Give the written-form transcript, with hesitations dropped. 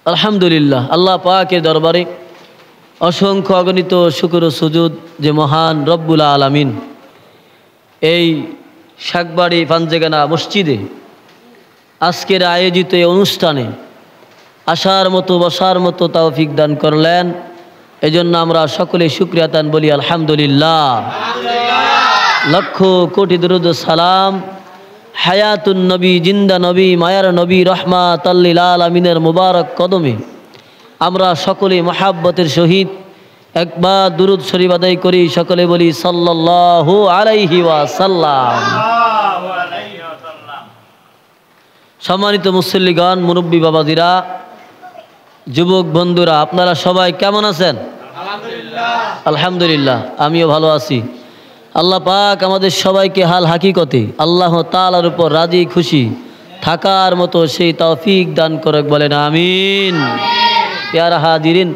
আলহামদুলিল্লাহ, আল্লাহ পাকের দরবারে অসংখ্য অগণিত শুকর ও সুজুদ যে মহান রব্বুল আলামিন এই শাকবাড়ি পাঞ্জেগানা মসজিদে আজকের আয়োজিত এই অনুষ্ঠানে আসার মতো বসার মতো তৌফিক দান করলেন। এজন্য আমরা সকলে শুকরিয়া তান বলি আলহামদুলিল্লাহ। লক্ষ কোটি দরুদ ও সালাম হায়াতুন নবী, জিন্দা নবী, মায়ার নবী, রহমাতাল লিল আলামিনের মুবারক কদমে আমরা সকলে মহাব্বতের সহিত একবার দুরুদ শরীফ আদায় করি। সকলে বলি সাল্লাল্লাহু আলাইহি ওয়াসাল্লাম। সম্মানিত মুসল্লিগণ, মুরব্বী বাবাজিরা, যুবক বন্ধুরা, আপনারা সবাই কেমন আছেন? আলহামদুলিল্লাহ, আমিও ভালো আছি। আল্লাহ পাক আমাদের সবাইকে হাল হাকিকতে আল্লাহ তাআলার উপর রাজি খুশি থাকার মতো সেই তৌফিক দান করুক, বলেন আমিন। প্যারা হাজিরিন,